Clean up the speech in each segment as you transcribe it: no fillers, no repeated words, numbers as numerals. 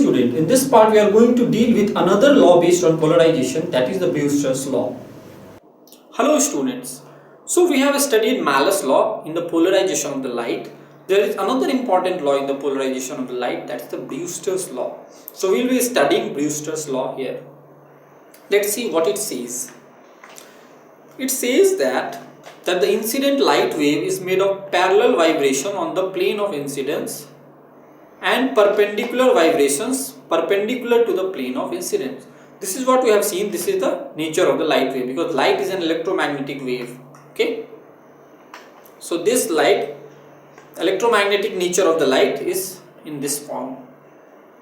student, in this part we are going to deal with another law based on polarization, that is the Brewster's law. Hello students. So we have studied Malus law in the polarization of the light. There is another important law in the polarization of the light, that is the Brewster's law. So we will be studying Brewster's law here. Let's see what it says. It says that the incident light wave is made of parallel vibration on the plane of incidence and perpendicular vibrations perpendicular to the plane of incidence. This is what we have seen. This is the nature of the light wave, because light is an electromagnetic wave. Okay, so this light, electromagnetic nature of the light is in this form.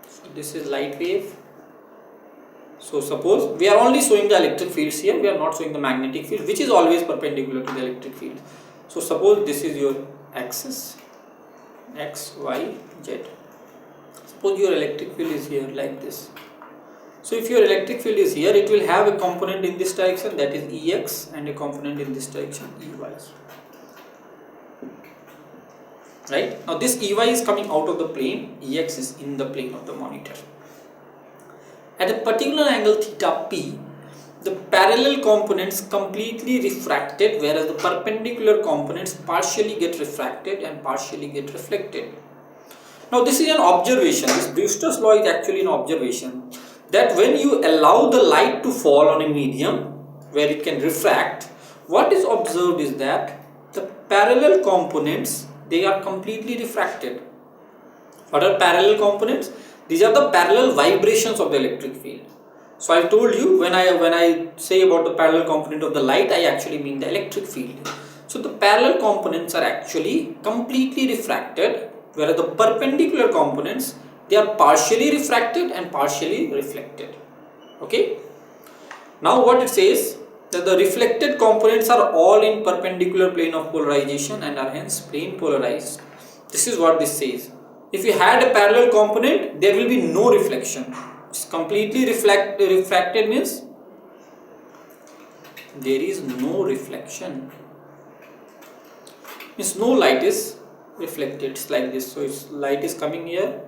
So this is light wave. So suppose we are only showing the electric fields here, we are not showing the magnetic field, which is always perpendicular to the electric field. So suppose this is your axis, x, y, z. Suppose your electric field is here like this. So if your electric field is here, it will have a component in this direction, that is Ex, and a component in this direction, Ey. Right? Now this Ey is coming out of the plane, Ex is in the plane of the monitor. At a particular angle theta p, the parallel components completely refracted, whereas the perpendicular components partially get refracted and partially get reflected. Now this is an observation. This Brewster's law is actually an observation, that when you allow the light to fall on a medium where it can refract, what is observed is that the parallel components, they are completely refracted. What are parallel components? These are the parallel vibrations of the electric field. So I told you, when I say about the parallel component of the light, I actually mean the electric field. So the parallel components are actually completely refracted, whereas the perpendicular components, they are partially refracted and partially reflected. Okay. Now what it says, that the reflected components are all in perpendicular plane of polarization and are hence plane polarized. This is what this says. If you had a parallel component, there will be no reflection. It's completely refracted means there is no reflection. Means no light is reflected. It's like this. So its light is coming here.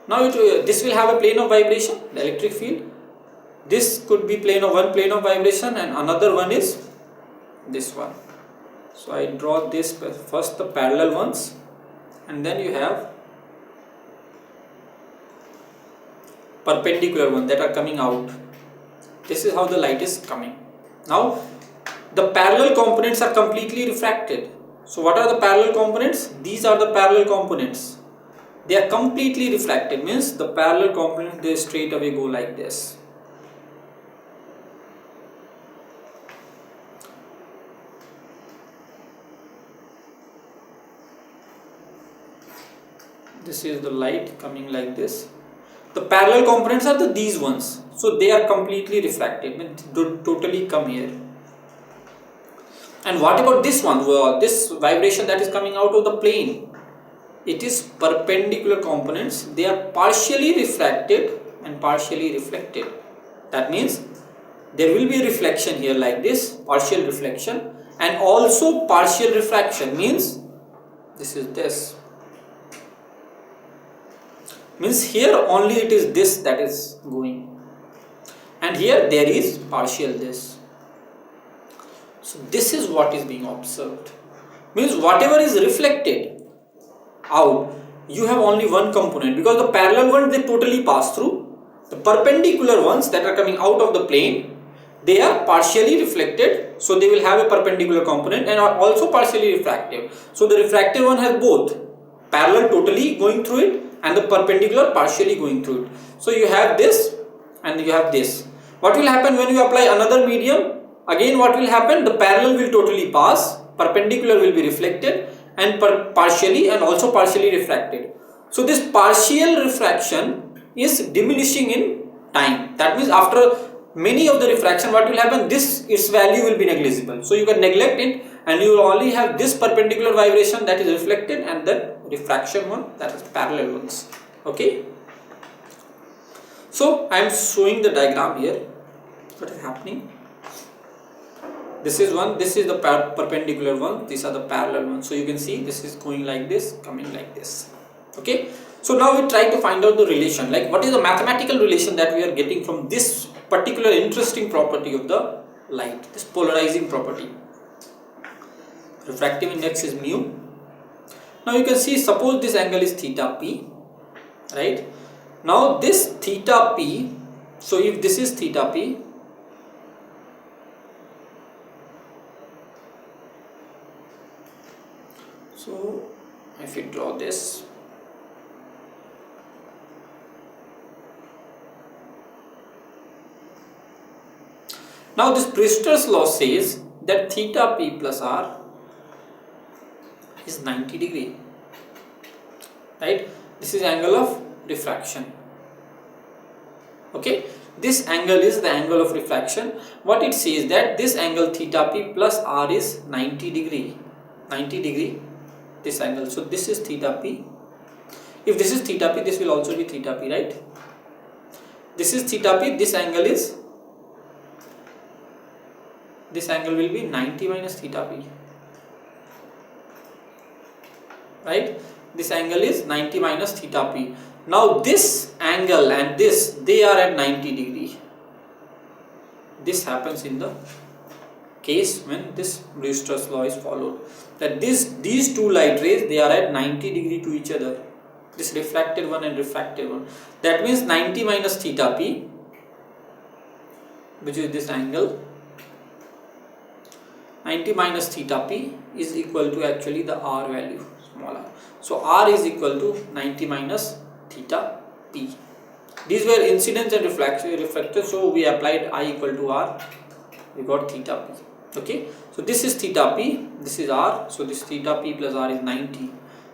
Now this will have a plane of vibration, the electric field. This could be one plane of vibration, and another one is this one. So I draw this first, the parallel ones, and then you have perpendicular ones that are coming out. This is how the light is coming. Now the parallel components are completely refracted. So what are the parallel components? These are the parallel components. They are completely refracted, means the parallel components, they straight away go like this. This is the light coming like this. The parallel components are these ones. So they are completely refracted, means totally come here. And what about this one? This vibration that is coming out of the plane? It is perpendicular components. They are partially refracted and partially reflected. That means there will be a reflection here like this, partial reflection, and also partial refraction, means this is this. Means here only it is this that is going, and here there is partial this. So this is what is being observed. Means whatever is reflected out, you have only one component, because the parallel ones, they totally pass through. The perpendicular ones that are coming out of the plane, they are partially reflected, so they will have a perpendicular component, and are also partially refractive. So the refractive one has both parallel totally going through it and the perpendicular partially going through it. So you have this and you have this. What will happen when you apply another medium? Again what will happen? The parallel will totally pass, perpendicular will be reflected, and partially and also partially refracted. So this partial refraction is diminishing in time. That means after many of the refraction, what will happen? Its value will be negligible. So you can neglect it, and you will only have this perpendicular vibration that is reflected, and the refraction one, that is parallel ones. Okay. So I am showing the diagram here. What is happening? This is one, this is the perpendicular one, these are the parallel ones. So you can see this is going like this, coming like this. Okay. So now we try to find out the relation, like what is the mathematical relation that we are getting from this particular interesting property of the light, this polarizing property. Refractive index is mu. Now you can see, suppose this angle is theta p, right? Now this theta p, so if this is theta p, so if you draw this, now this Brewster's law says that theta p plus r is 90 degree, right? This is angle of refraction. Okay, this angle is the angle of refraction. What it says that this angle theta p plus r is 90 degree. 90 degree, this angle. So this is theta p. If this is theta p, this will also be theta p, right? This is theta p. This angle is, this angle will be 90 minus theta p, right? This angle is 90 minus theta p. Now this angle and this, they are at 90 degree. This happens in the case when this Brewster's law is followed, that these two light rays, they are at 90 degree to each other, this refracted one and refracted one. That means 90 minus theta p, which is this angle, 90 minus theta p is equal to actually the r value, small r. So r is equal to 90 minus theta p. These were incidence and refracted, so we applied I equal to r, we got theta p. Okay, so this is theta p, this is r, so this theta p plus r is 90,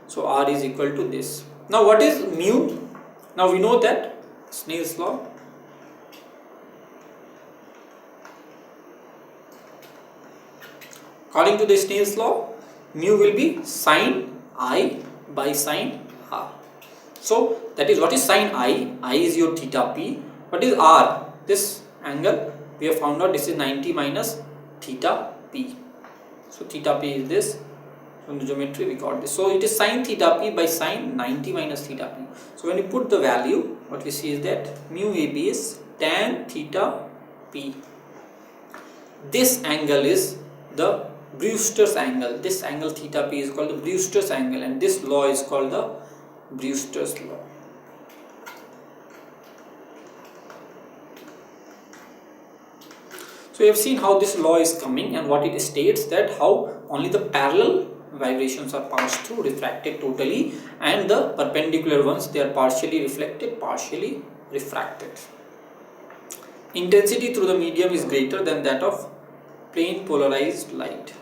so r is equal to this. Now what is mu? Now we know that Snell's law, according to the Snell's law, mu will be sine I by sine r. So that is, what is sine I? I is your theta p. What is r? This angle we have found out, this is 90 minus theta p. So theta p is this. From the geometry we got this. So it is sine theta p by sine 90 minus theta p. So when you put the value, what we see is that mu ab is tan theta p. This angle is the Brewster's angle. This angle theta p is called the Brewster's angle, and this law is called the Brewster's law. So you have seen how this law is coming, and what it states, that how only the parallel vibrations are passed through, refracted totally, and the perpendicular ones, they are partially reflected, partially refracted. Intensity through the medium is greater than that of plane polarized light.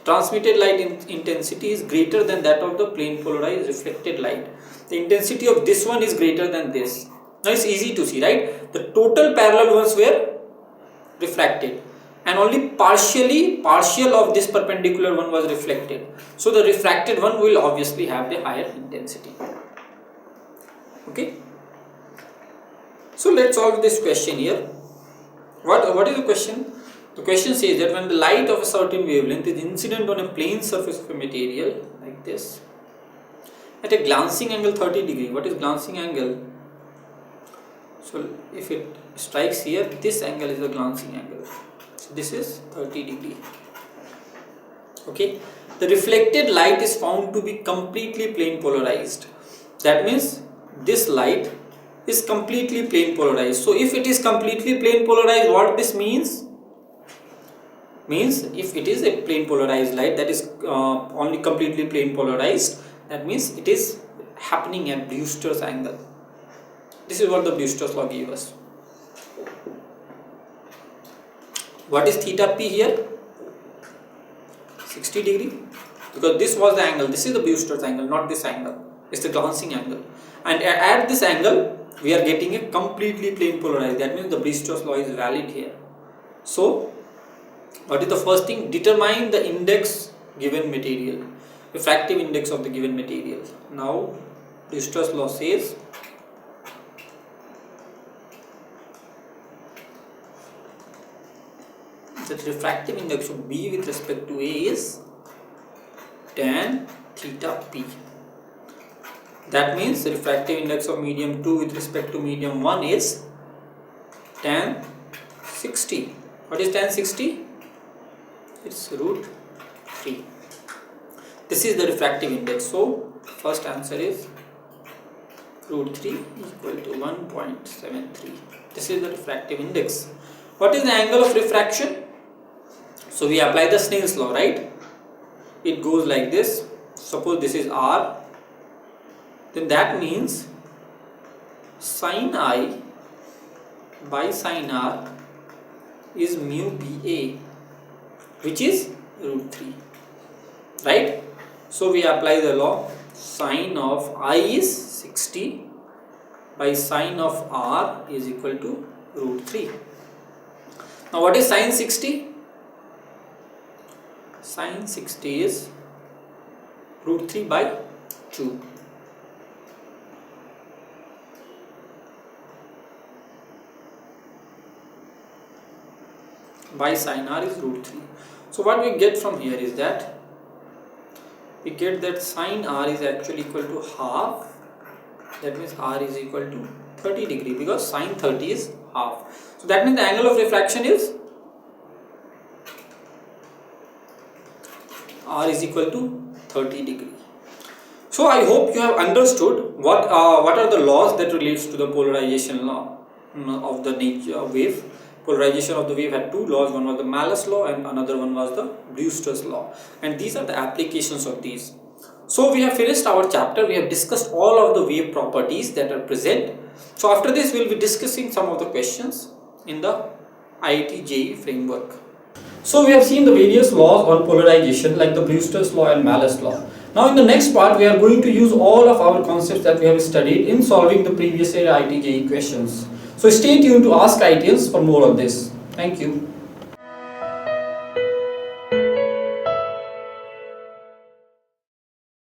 Transmitted light intensity is greater than that of the plane polarized reflected light. The intensity of this one is greater than this. Now it's easy to see, right? The total parallel ones were refracted, and only partial of this perpendicular one was reflected. So the refracted one will obviously have the higher intensity. Okay. So let's solve this question here. What is the question? The question says that when the light of a certain wavelength is incident on a plane surface of a material like this at a glancing angle 30 degree. What is glancing angle? So if it strikes here, this angle is the glancing angle. So this is 30 degree. Okay. The reflected light is found to be completely plane polarized. That means this light is completely plane polarized. So if it is completely plane polarized, what this means? Means if it is a plane polarized light, that is only completely plane polarized, that means it is happening at Brewster's angle. This is what the Brewster's law gave us. What is theta p here? 60 degree, because this was the angle, this is the Brewster's angle, not this angle, it's the glancing angle, and at this angle we are getting a completely plane polarized. That means the Brewster's law is valid here. So what is the first thing? Determine the index given material, refractive index of the given material. Now Brewster's law says that refractive index of B with respect to A is tan theta p. That means the refractive index of medium 2 with respect to medium 1 is tan 60. What is tan 60? It's root 3. This is the refractive index. So first answer is root 3 equal to 1.73. This is the refractive index. What is the angle of refraction? So we apply the Snell's law, right? It goes like this. Suppose this is R, then that means sin I by sin R is mu BA, which is root 3, right? So we apply the law. Sine of I is 60 by sine of R is equal to root 3. Now what is sine 60? Sine 60 is root 3 by 2. By sine R is root 3. So what we get from here is that we get that sine R is actually equal to half. That means R is equal to 30 degree because sine 30 is half. So that means the angle of refraction is R is equal to 30 degree. So I hope you have understood what are the laws that relates to the polarization law of the nature wave. Polarization of the wave had two laws. One was the Malus law and another one was the Brewster's law. And these are the applications of these. So we have finished our chapter. We have discussed all of the wave properties that are present. So after this we will be discussing some of the questions in the IIT-JEE framework. So we have seen the various laws on polarization like the Brewster's law and Malus law. Now in the next part we are going to use all of our concepts that we have studied in solving the previous year IIT-JEE questions. So stay tuned to Ask IITians for more on this. Thank you.